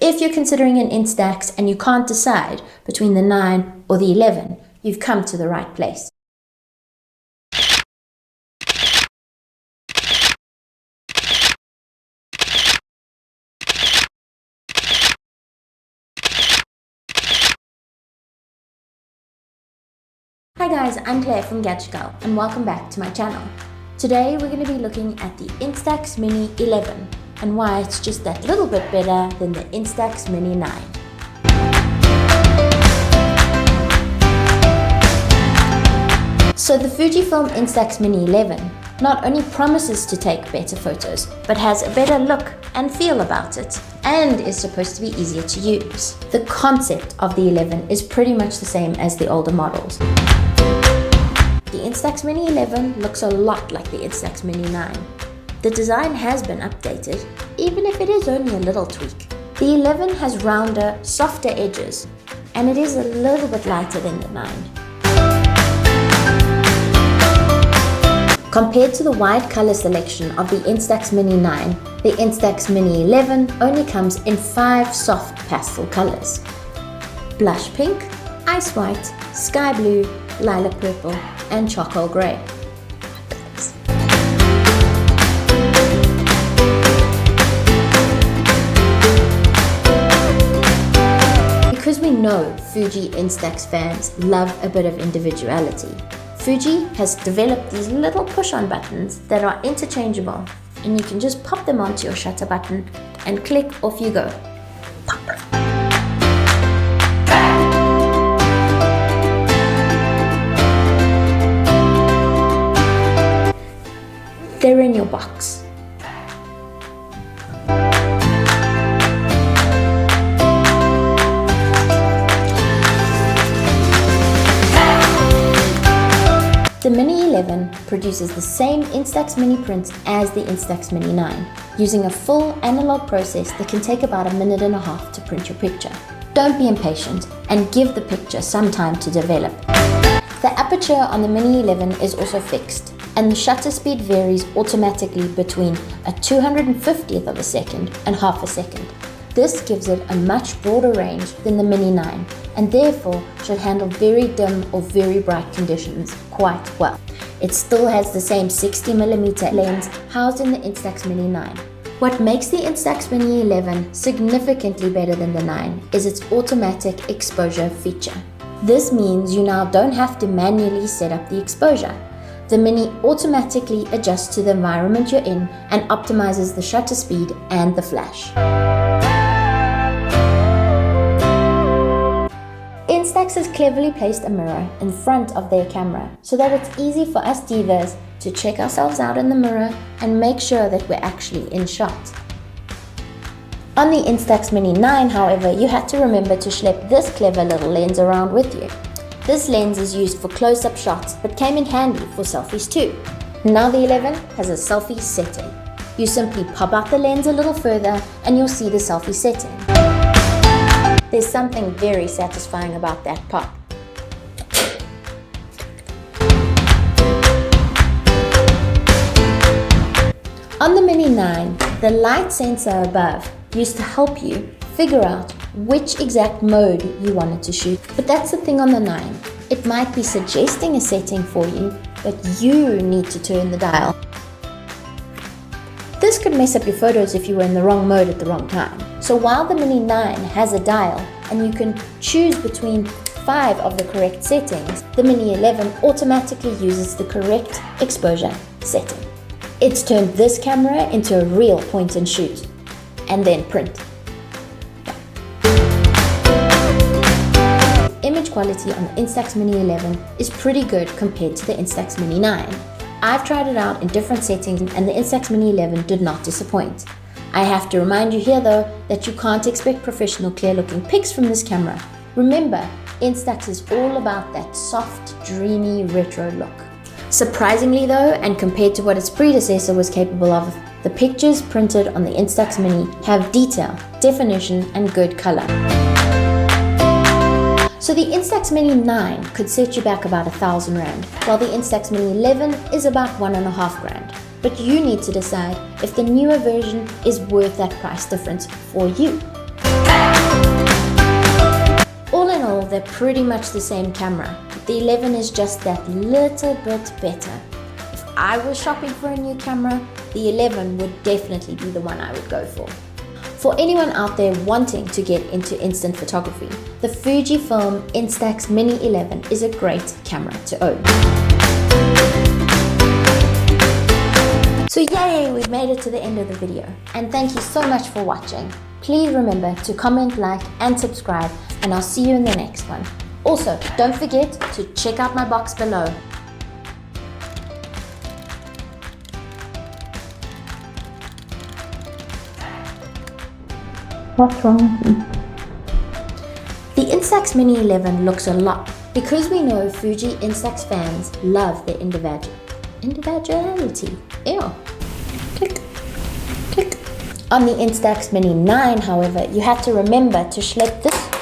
If you're considering an Instax and you can't decide between the 9 or the 11, you've come to the right place. Hi guys, I'm Claire from Gadget Girl and welcome back to my channel. Today we're going to be looking at the Instax Mini 11 and why it's just that little bit better than the Instax Mini 9. So the Fujifilm Instax Mini 11 not only promises to take better photos, but has a better look and feel about it, and is supposed to be easier to use. The concept of the 11 is pretty much the same as the older models. The Instax Mini 11 looks a lot like the Instax Mini 9. The design has been updated, even if it is only a little tweak. The 11 has rounder, softer edges, and it is a little bit lighter than the 9. Compared to the wide color selection of the Instax Mini 9, the Instax Mini 11 only comes in 5 soft pastel colors: blush pink, ice white, sky blue, lilac purple, and charcoal grey. Because we know Fuji Instax fans love a bit of individuality, Fuji has developed these little push-on buttons that are interchangeable, and you can just pop them onto your shutter button and click, off you go. Pop. They're in your box. The Mini 11 produces the same Instax Mini print as the Instax Mini 9, using a full analog process that can take about 1.5 minutes to print your picture. Don't be impatient and give the picture some time to develop. The aperture on the Mini 11 is also fixed, and the shutter speed varies automatically between a 250th of a second and half a second. This gives it a much broader range than the Mini 9, and therefore should handle very dim or very bright conditions quite well. It still has the same 60mm lens housed in the Instax Mini 9. What makes the Instax Mini 11 significantly better than the 9 is its automatic exposure feature. This means you now don't have to manually set up the exposure. The Mini automatically adjusts to the environment you're in and optimizes the shutter speed and the flash. Instax has cleverly placed a mirror in front of their camera so that it's easy for us divas to check ourselves out in the mirror and make sure that we're actually in shot. On the Instax Mini 9, however, you had to remember to schlep this clever little lens around with you. This lens is used for close-up shots but came in handy for selfies too. Now the 11 has a selfie setting. You simply pop out the lens a little further and you'll see the selfie setting. There's something very satisfying about that pop. On the Mini 9, the light sensor above used to help you figure out which exact mode you wanted to shoot. But that's the thing on the 9. It might be suggesting a setting for you, but you need to turn the dial. This could mess up your photos if you were in the wrong mode at the wrong time. So while the Mini 9 has a dial and you can choose between 5 of the correct settings, the Mini 11 automatically uses the correct exposure setting. It's turned this camera into a real point and shoot, and then print. Image quality on the Instax Mini 11 is pretty good compared to the Instax Mini 9. I've tried it out in different settings and the Instax Mini 11 did not disappoint. I have to remind you here though that you can't expect professional clear looking pics from this camera. Remember, Instax is all about that soft, dreamy, retro look. Surprisingly though, and compared to what its predecessor was capable of, the pictures printed on the Instax Mini have detail, definition, and good color. So the Instax Mini 9 could set you back about 1,000 Rand, while the Instax Mini 11 is about 1.5 grand. But you need to decide if the newer version is worth that price difference for you. in all, they're pretty much the same camera. The 11 is just that little bit better. If I was shopping for a new camera, the 11 would definitely be the one I would go for. For anyone out there wanting to get into instant photography, the Fujifilm Instax Mini 11 is a great camera to own. So yay, we've made it to the end of the video. And thank you so much for watching. Please remember to comment, like, and subscribe, and I'll see you in the next one. Also, don't forget to check out my box below. What's wrong with me? The Instax Mini 11 looks a lot because we know Fuji Instax fans love their individuality. Ew. Click. Click. On the Instax Mini 9, however, you have to remember to schlep this